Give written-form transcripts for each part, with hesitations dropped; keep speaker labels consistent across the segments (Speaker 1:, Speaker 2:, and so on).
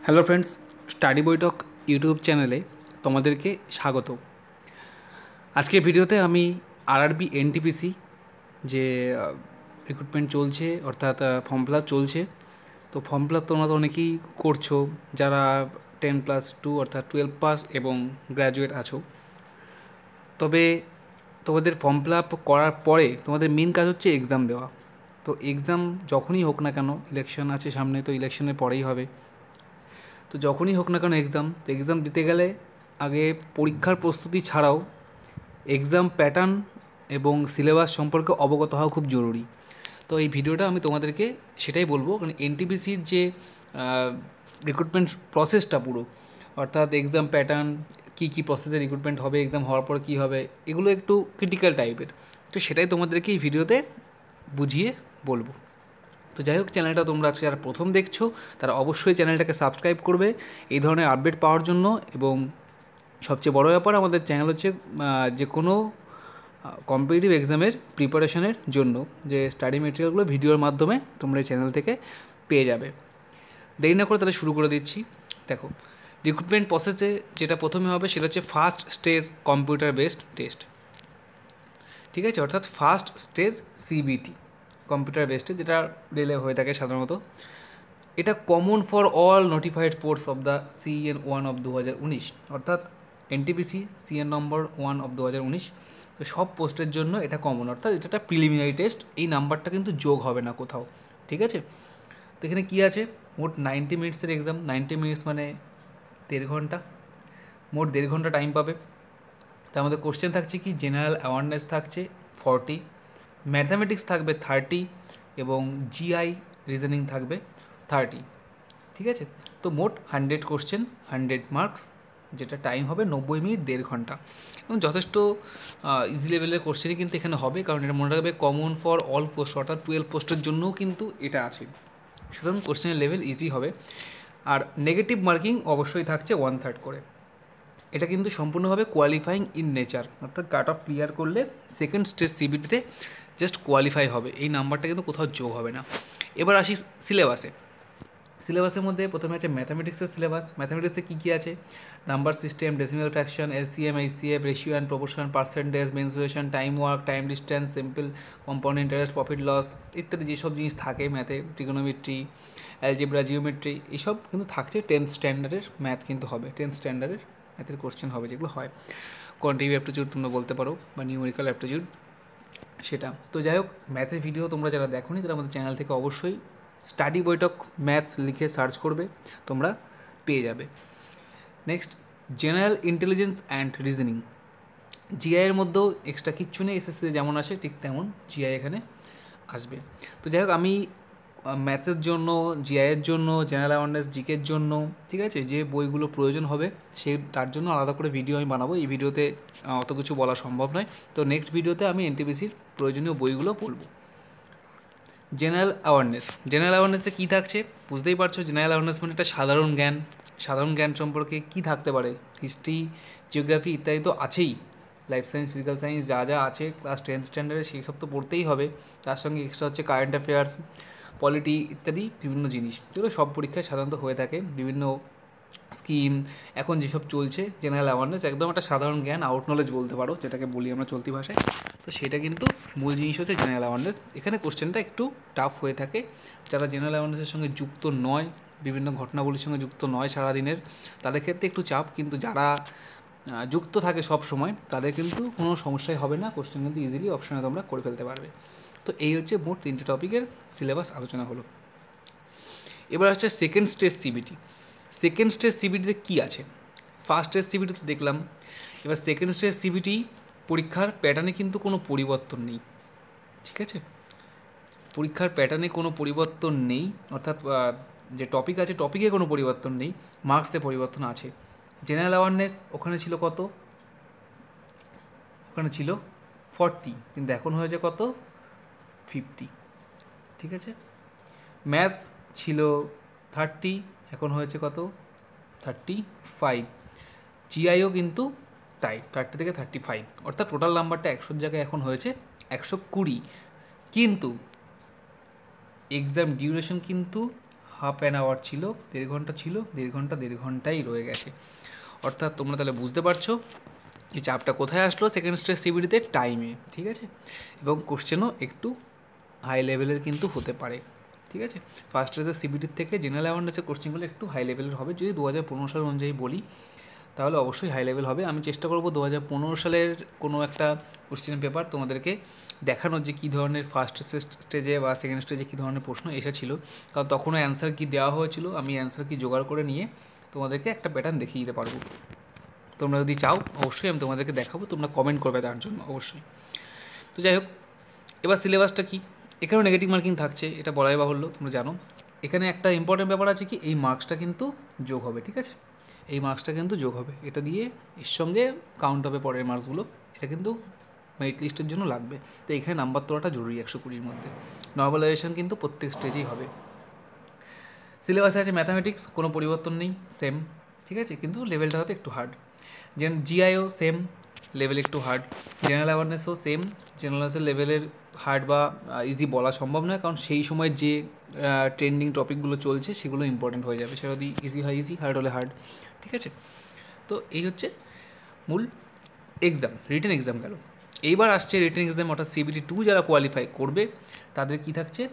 Speaker 1: Hello friends, study বৈঠক YouTube চ্যানেলে তোমাদেরকে স্বাগত। আজকের ভিডিওতে আমি আরআরবি এনটিপিসি যে রিক্রুটমেন্ট চলছে, অর্থাৎ ফর্ম ফিল আপ চলছে। তো ফর্ম ফিল আপ তোমরা তো অনেকেই করছো, যারা 10+2 অর্থাৎ 12 পাস এবং গ্র্যাজুয়েট আছো। তবে তোমাদের ফর্ম ফিল আপ করার পরে তোমাদের মেন কাজ হচ্ছে এক্সাম দেওয়া। তো এক্সাম যখনই হোক না কেন, ইলেকশন আছে সামনে, তো ইলেকশনের পরেই হবে। তো যখনই হোক না কেন এক্সাম, তো এক্সাম দিতে গেলে আগে পরীক্ষার প্রস্তুতি ছাড়াও এক্সাম প্যাটার্ন এবং সিলেবাস সম্পর্কে অবগত হওয়া খুব জরুরি। তো এই ভিডিওটা আমি তোমাদেরকে সেটাই বলবো, কারণ এনটিপিসির যে রিক্রুটমেন্ট প্রসেসটা পুরো, অর্থাৎ এক্সাম প্যাটার্ন, কী প্রসেসে রিক্রুটমেন্ট হবে, এক্সাম হওয়ার পর কী হবে, এগুলো একটু ক্রিটিক্যাল টাইপের। তো সেটাই তোমাদেরকে এই ভিডিওতে বুঝিয়ে বলবো। তো যাই হোক, চ্যানেলটা তোমরা আজকে যারা প্রথম দেখছো তারা অবশ্যই চ্যানেলটাকে সাবস্ক্রাইব করবে এই ধরনের আপডেট পাওয়ার জন্য। এবং সবচেয়ে বড় ব্যাপার, আমাদের চ্যানেল হচ্ছে যে কোনো কম্পিটিটিভ এক্সামের প্রিপারেশনের জন্য যে স্টাডি মেটেরিয়ালগুলো ভিডিওর মাধ্যমে তোমরা এই চ্যানেল থেকে পেয়ে যাবে। দেরি না করে তাহলে শুরু করে দিচ্ছি। দেখো, রিক্রুটমেন্ট প্রসেসে যেটা প্রথমে হবে সেটা হচ্ছে first stage computer based test. ঠিক আছে, অর্থাৎ ফার্স্ট স্টেজ সিবিটি, কম্পিউটার বেসডে, যেটা রেলে হয়ে থাকে সাধারণত। এটা common for all notified posts of the CN 1 of 2019, অর্থাৎ এনটিপিসি সিএন নম্বর 1 অফ 2019। তো সব পোস্টের জন্য এটা কমন, অর্থাৎ এটা একটা প্রিলিমিনারি টেস্ট। এই নাম্বারটা কিন্তু যোগ হবে না কোথাও, ঠিক আছে। তো এখানে কী আছে, মোট 90 মিনিটসের এক্সাম। 90 মিনিটস মানে 1.5 ঘন্টা, মোট 1.5 ঘন্টা টাইম পাবে। তার মধ্যে কোশ্চেন থাকছে কি, জেনারেল অ্যাওয়ারনেস থাকছে 40, ম্যাথামেটিক্স থাকবে 30 এবং জিআই রিজনিং থাকবে 30। ঠিক আছে, তো মোট 100 কোশ্চেন, 100 মার্কস, যেটা টাইম হবে 90 মিনিট, 1.5 ঘন্টা। এবং যথেষ্ট ইজি লেভেলের কোশ্চেনই কিন্তু এখানে হবে, কারণ এটা মনে রাখবে কমন ফর অল পোস্ট, অর্থাৎ 12 পোস্টের জন্যও কিন্তু এটা আছে। সুতরাং কোশ্চেনের লেভেল ইজি হবে। আর নেগেটিভ মার্কিং অবশ্যই থাকছে 1/3 করে। এটা কিন্তু সম্পূর্ণভাবে কোয়ালিফাইং ইন নেচার, অর্থাৎ কাট অফ ক্লিয়ার করলে সেকেন্ড স্টেজ সিবিটিতে জাস্ট কোয়ালিফাই হবে, এই নাম্বারটা কিন্তু কোথাও যোগ হবে না। এবার আসি সিলেবাসে। সিলেবাসের মধ্যে প্রথমে আছে ম্যাথামেটিক্সের সিলেবাস। ম্যাথামেটিক্সে কী কী আছে, number system, decimal fraction, LCM, HCF, ratio and proportion, percentage, mensuration, time work, time distance, simple compound interest, profit loss ইত্যাদি যেসব জিনিস থাকে ম্যাথে, ট্রিগোনোমেট্রি, অ্যালজেব্রা, জিওমেট্রি, এইসব কিন্তু থাকছে। 10th স্ট্যান্ডার্ডের ম্যাথ কিন্তু হবে, 10th স্ট্যান্ডার্ডের ম্যাথের কোশ্চেন হবে, যেগুলো হয় কোয়ান্টিটিভ অ্যাপটিটিউড তোমরা বলতে পারো, বা নিউমেরিক্যাল অ্যাপটিটিউড সেটা। তো যাই হোক, ম্যাথের ভিডিও তোমরা যারা দেখোনি তারা আমাদের চ্যানেল থেকে অবশ্যই স্টাডি বৈঠক ম্যাথস লিখে সার্চ করবে, তোমরা পেয়ে যাবে। Next, general intelligence and reasoning. জিআইয়ের মধ্যেও এক্সট্রা কিচ্ছু নেই, এসএসসিতে যেমন আসে ঠিক তেমন জিআই এখানে আসবে। তো যাই হোক, আমি ম্যাথের জন্য, জিআইয়ের জন্য, জেনারেল অ্যাওয়ারনেস, জিকের জন্য, ঠিক আছে, যে বইগুলো প্রয়োজন হবে তার জন্য আলাদা করে ভিডিও আমি বানাবো। এই ভিডিওতে অত কিছু বলা সম্ভব নয়। তো নেক্সট ভিডিওতে আমি এনটিপিসির প্রয়োজনীয় বইগুলো বলবো। জেনারেল অ্যাওয়ারনেস, জেনারেল অ্যাওয়ারনেসে কী থাকছে বুঝতেই পারছো। জেনারেল অ্যাওয়ারনেস মানে একটা সাধারণ জ্ঞান। সাধারণ জ্ঞান সম্পর্কে কী থাকতে পারে, হিস্ট্রি, জিওগ্রাফি ইত্যাদি তো আছেই, লাইফ সায়েন্স, ফিজিক্যাল সায়েন্স যা যা আছে ক্লাস 10th স্ট্যান্ডার্ডে সেই সব তো পড়তেই হবে। তার সঙ্গে এক্সট্রা হচ্ছে কারেন্ট অ্যাফেয়ার্স, পলিটি ইত্যাদি বিভিন্ন জিনিস, যেগুলো সব পরীক্ষায় সাধারণত হয়ে থাকে। বিভিন্ন স্কিম এখন যেসব চলছে, জেনারেল অ্যাওয়ারনেস একদম একটা সাধারণ জ্ঞান, আউট নলেজ বলতে পারো, যেটাকে বলি আমরা চলতি ভাষায়। তো সেটা কিন্তু মূল জিনিস হচ্ছে জেনারেল অ্যাওয়ারনেস। এখানে কোশ্চেনটা একটু টাফ হয়ে থাকে। যারা জেনারেল অ্যাওয়ারনেসের সঙ্গে যুক্ত নয়, বিভিন্ন ঘটনাবলীর সঙ্গে যুক্ত নয় সারাদিনের, তাদের ক্ষেত্রে একটু চাপ। কিন্তু যারা যুক্ত থাকে সব সময়, তাদের কিন্তু কোনো সমস্যাই হবে না, কোশ্চেন কিন্তু ইজিলি অপশানে তোমরা করে ফেলতে পারবে। তো এই হচ্ছে মোট 3টে টপিকের সিলেবাস আলোচনা হলো। এবার হচ্ছে second stage CBT. Second stage সিবিটিতে কী আছে, ফার্স্ট স্টেজ সিবিটিতে দেখলাম। এবার সেকেন্ড স্টেজ সিবিটি পরীক্ষার প্যাটার্নে কিন্তু কোনো পরিবর্তন নেই, ঠিক আছে। পরীক্ষার প্যাটার্নে কোনো পরিবর্তন নেই, অর্থাৎ যে টপিক আছে টপিকে কোনো পরিবর্তন নেই, মার্কসে পরিবর্তন আছে। জেনারেল অ্যাওয়ারনেস ওখানে ছিল কত, ওখানে ছিল 40, কিন্তু এখন হয়েছে কত, 50, ঠিক আছে। ম্যাথস ছিল 30, এখন হয়েছে কত, 35। জিআইও কিন্তু তাই, 30 থেকে 35, অর্থাৎ টোটাল নাম্বারটা 100 জায়গায় এখন হয়েছে 120। কিন্তু এক্সাম ডিউরেশন কিন্তু হাফ অ্যান আওয়ার ছিল, 1.5 ঘন্টা ছিল, 1.5 ঘন্টাই রয়ে গেছে। অর্থাৎ তোমরা তাহলে বুঝতে পারছো যে চাপটা কোথায় আসলো সেকেন্ড স্টেজ সিবিটিতে, টাইমে। ঠিক আছে, এবং কোশ্চেনও একটু হাই লেভেলের কিন্তু হতে পারে। ঠিক আছে, ফার্স্ট স্টেজের সিবিটির থেকে জেনারেল অ্যাওয়ারনেসের কোশ্চেনগুলো একটু হাই লেভেলের হবে। যদি 2015 সাল অনুযায়ী বলি তাহলে অবশ্যই হাই লেভেল হবে। আমি চেষ্টা করব 2015 সালের কোনো একটা কোশ্চেন পেপার তোমাদেরকে দেখানোর, যে কী ধরনের ফার্স্ট স্টেজে বা সেকেন্ড স্টেজে কী ধরনের প্রশ্ন এসেছিলো, কারণ তখনও অ্যান্সার কী দেওয়া হয়েছিল, আমি অ্যান্সার কি জোগাড় করে নিয়ে তোমাদেরকে একটা প্যাটার্ন দেখিয়ে দিতে পারবো। তোমরা যদি চাও অবশ্যই আমি তোমাদেরকে দেখাবো, তোমরা কমেন্ট করবে তার জন্য অবশ্যই। তো যাই হোক, এবার সিলেবাসটা কী, এখানেও নেগেটিভ মার্কিং থাকছে, এটা বলাই বাহুল্য, তোমরা জানো। এখানে একটা ইম্পর্টেন্ট ব্যাপার আছে কি, এই মার্কসটা কিন্তু যোগ হবে। ঠিক আছে, এই মার্কসটা কিন্তু যোগ হবে, এটা দিয়ে এর সঙ্গে কাউন্ট হবে পরের মার্কসগুলো, এটা কিন্তু মেরিট লিস্টের জন্য লাগবে। তো এখানে নাম্বার তোলাটা জরুরি 120-র মধ্যে। নর্মালাইজেশন কিন্তু প্রত্যেক স্টেজেই হবে। সিলেবাসে আছে ম্যাথামেটিক্স, কোনো পরিবর্তন নেই, সেম। ঠিক আছে, কিন্তু লেভেলটা হয়তো একটু হার্ড। জিআইও সেম, লেভেল একটু হার্ড। জেনারেল অ্যাওয়ারনেসও সেম, জেনারেল অ্যাওয়ারনেসের লেভেলের হার্ড বা ইজি বলা সম্ভব নয়, কারণ সেই সময় যে ট্রেন্ডিং টপিকগুলো চলছে সেগুলো ইম্পর্টেন্ট হয়ে যাবে, সেটা যদি ইজি হয় ইজি, হার্ড হলে হার্ড। ঠিক আছে, তো এই হচ্ছে মূল এক্সাম, রিটেন এক্সাম গেল। এইবার আসছে রিটেন এক্সাম, অর্থাৎ CBT 2 যারা কোয়ালিফাই করবে তাদের কি থাকছে,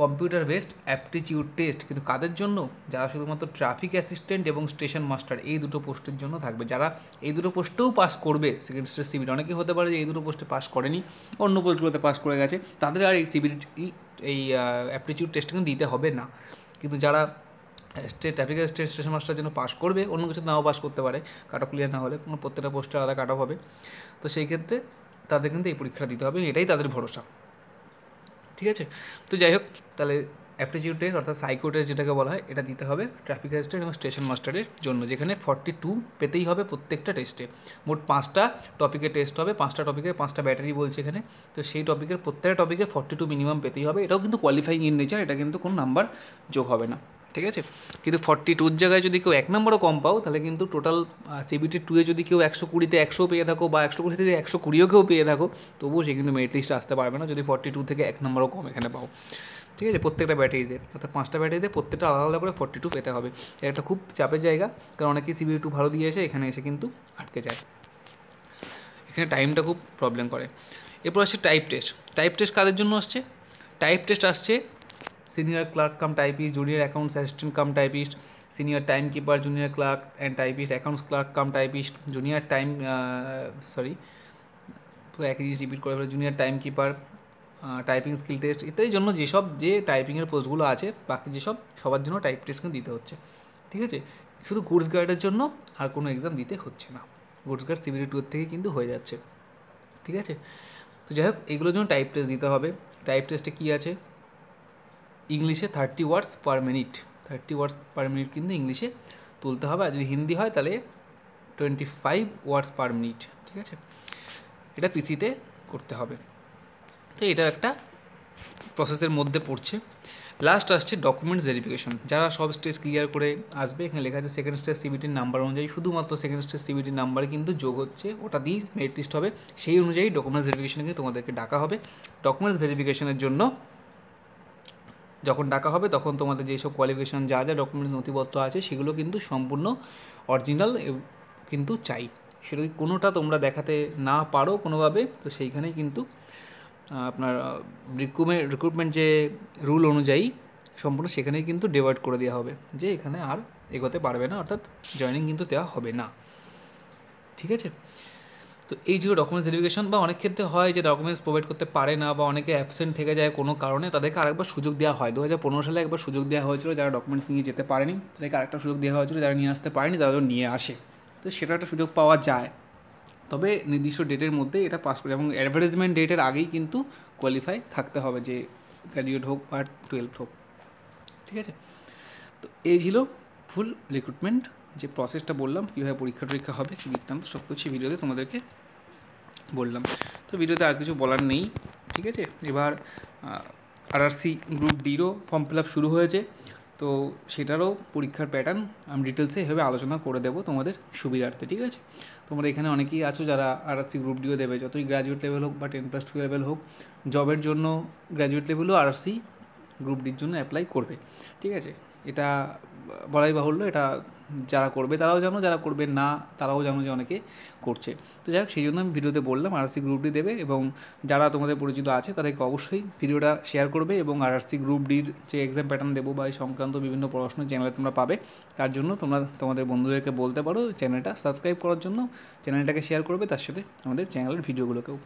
Speaker 1: কম্পিউটার বেসড অ্যাপটিটিউড টেস্ট। কিন্তু কাদের জন্য, যারা শুধুমাত্র ট্রাফিক অ্যাসিস্ট্যান্ট এবং স্টেশন মাস্টার এই দুটো পোস্টের জন্য থাকবে। যারা এই দুটো পোস্টেও পাস করবে সেকেন্ড স্টেজ CBT, অনেকেই হতে পারে যে এই দুটো পোস্টে পাস করেনি, অন্য পোস্টগুলোতে পাস করে গেছে, তাদের আর এই CBT এই অ্যাপটিটিউড টেস্ট কিন্তু দিতে হবে না। কিন্তু যারা ট্রাফিক স্টেশন মাস্টারের জন্য পাস করবে, অন্য কিছু নাও পাস করতে পারে, কাট অফ ক্লিয়ার না হলে, কোনো প্রত্যেকটা পোস্টে আলাদা কাট অফ হবে, তো সেই ক্ষেত্রে তাদের কিন্তু এই পরীক্ষা দিতে হবে, এটাই তাদের ভরসা। ঠিক আছে, তো যাই হোক, তাহলে অ্যাপটিটিউড টেস্ট অর্থাৎ সাইকো টেস্ট যেটাকে বলা হয়, এটা দিতে হবে ট্রাফিক অ্যাসিস্ট্যান্ট এবং স্টেশন মাস্টারের জন্য, যেখানে 42 পেতেই হবে প্রত্যেকটা টেস্টে। মোট 5টা টপিকের টেস্ট হবে, 5টা টপিকের 5টা ব্যাটারি বলছে এখানে, তো সেই টপিকের প্রত্যেকটা টপিকে 42 মিনিমাম পেতেই হবে। এটাও কিন্তু কোয়ালিফাইং ইন নেচার, এটা কিন্তু কোনো নাম্বার যোগ হবে না। ঠিক আছে, কিন্তু 42-র জায়গায় যদি কেউ 1 নম্বরও কম পাও, তাহলে কিন্তু টোটাল CBT 2-এ যদি কেউ 120-তে 100 পেয়ে থাকো, বা 120 থেকে 120-ও কেউ পেয়ে থাকো, তবুও সে কিন্তু মেরিট লিস্টে আসতে পারবে না যদি 42 থেকে 1 নম্বরও কম এখানে পাও। ঠিক আছে, প্রত্যেকটা ব্যাটারিতে, অর্থাৎ 5টা ব্যাটারিতে প্রত্যেকটা আলাদা আলাদা করে 42 পেতে হবে। এটা একটা খুব চাপের জায়গা, কারণ অনেকেই CBT 2 ভালো দিয়ে এসে এখানে এসে কিন্তু আটকে যায়, এখানে টাইমটা খুব প্রবলেম করে। এরপর আসছে টাইপ টেস্ট। টাইপ টেস্ট কাদের জন্য আসছে, টাইপ টেস্ট আসছে senior clerk cum typist, junior accounts assistant cum typist, senior time keeper, junior clerk and typist, accounts clerk cum typist, junior time একই জিনিস রিপিট করে, junior time keeper, typing skill test ইত্যাদির জন্য যেসব যে টাইপিংয়ের পোস্টগুলো আছে, বাকি যেসব সবার জন্য টাইপ টেস্ট কিন্তু দিতে হচ্ছে। ঠিক আছে, শুধু গুডস গার্ডের জন্য আর কোনো এক্সাম দিতে হচ্ছে না, গুডস গার্ড CBT 2 থেকে কিন্তু হয়ে যাচ্ছে। ঠিক আছে, তো যাই হোক, এগুলোর জন্য টাইপ টেস্ট দিতে হবে। টাইপ টেস্টে কী আছে, ইংলিশে 30 ওয়ার্ডস পার মিনিট, 30 ওয়ার্ডস পার মিনিট কিন্তু ইংলিশে তুলতে হবে, আর যদি হিন্দি হয় তাহলে 25 ওয়ার্ডস পার মিনিট। ঠিক আছে, এটা পিসিতে করতে হবে, তো এটা একটা প্রসেসের মধ্যে পড়ছে। লাস্ট আসছে ডকুমেন্টস ভেরিফিকেশন। যারা সব স্টেজ ক্লিয়ার করে আসবে, এখানে লেখা আছে সেকেন্ড স্টেজ CBTর নাম্বার অনুযায়ী, শুধুমাত্র সেকেন্ড স্টেজ CBTর নাম্বার কিন্তু যোগ হচ্ছে, ওটা দিয়ে মেরিট লিস্ট হবে, সেই অনুযায়ী ডকুমেন্টস ভেরিফিকেশনে কিন্তু তোমাদেরকে ডাকা হবে। ডকুমেন্টস ভেরিফিকেশনের জন্য যখন ডাকা হবে, তখন তোমাদের যেসব কোয়ালিফিকেশান যা যা ডকুমেন্টস নথিপত্র আছে সেগুলো কিন্তু সম্পূর্ণ অরিজিনাল কিন্তু চাই। সেটা যদি কোনোটা তোমরা দেখাতে না পারো কোনোভাবে, তো সেইখানেই কিন্তু আপনার রিক্রুটমেন্ট যে রুল অনুযায়ী সম্পূর্ণ সেখানেই কিন্তু ডিভাইড করে দেওয়া হবে, যে এখানে আর এগোতে পারবে না, অর্থাৎ জয়েনিং কিন্তু দেওয়া হবে না। ঠিক আছে, তো এই যে ডকুমেন্টস ভেরিফিকেশন, বা অনেক ক্ষেত্রে হয় যে ডকুমেন্টস প্রোভাইড করতে পারে না, বা অনেকে অ্যাবসেন্ট থেকে যায় কোনো কারণে, তাদেরকে আরেকবার সুযোগ দেওয়া হয়। 2015 সালে একবার সুযোগ দেওয়া হয়েছিল, যারা ডকুমেন্টস নিয়ে যেতে পারেনি তাদেরকে আরেকটা সুযোগ দেওয়া হয়েছিল, যারা নিয়ে আসতে পারেনি তারা নিয়ে আসে, তো সেটা একটা সুযোগ পাওয়া যায়, তবে নির্দিষ্ট ডেটের মধ্যে এটা পাস করে, এবং অ্যাডভার্টাইজমেন্ট ডেটের আগেই কিন্তু কোয়ালিফাই থাকতে হবে, যে গ্র্যাজুয়েট হোক বা 12th হোক। ঠিক আছে, তো এই ছিল ফুল রিক্রুটমেন্ট যে প্রসেসটা বললাম, কীভাবে পরীক্ষা হবে, কী বৃত্তান্ত, সব কিছু ভিডিওতে তোমাদেরকে বললাম। তো ভিডিওতে আর কিছু বলার নেই। ঠিক আছে, এবার RRC গ্রুপ ডিরও ফর্ম ফিল আপ শুরু হয়েছে, তো সেটারও পরীক্ষার প্যাটার্ন আমি ডিটেলসে এভাবে আলোচনা করে দেবো তোমাদের সুবিধার্থে। ঠিক আছে, তোমরা এখানে অনেকেই আছো যারা RRC গ্রুপ ডিও দেবে, যতই গ্র্যাজুয়েট লেভেল হোক বা 10+2 লেভেল হোক, জবের জন্য গ্র্যাজুয়েট লেভেলও RRC গ্রুপ ডির জন্য অ্যাপ্লাই করবে। ঠিক আছে, এটা বলাই বাহুল্য, এটা যারা করবে তারাও জানো, যারা করবে না তারাও জানো যে অনেকে করছে। তো যাই হোক, সেই জন্য আমি ভিডিওতে বললাম আরআরসি গ্রুপ ডি দেবে, এবং যারা তোমাদের পরিচিত আছে তাদেরকে অবশ্যই ভিডিওটা শেয়ার করবে, এবং আরআরসি গ্রুপ ডির যে এক্সাম প্যাটার্ন দেবো বা এই সংক্রান্ত বিভিন্ন পড়াশোনার চ্যানেলে তোমরা পাবে, তার জন্য তোমরা তোমাদের বন্ধুদেরকে বলতে পারো চ্যানেলটা সাবস্ক্রাইব করার জন্য, চ্যানেলটাকে শেয়ার করবে, তার সাথে আমাদের চ্যানেলের ভিডিওগুলোকেও।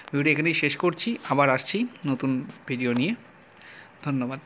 Speaker 1: ভিডিওটা এখানেই শেষ করছি, আবার আসছি নতুন ভিডিও নিয়ে। ধন্যবাদ।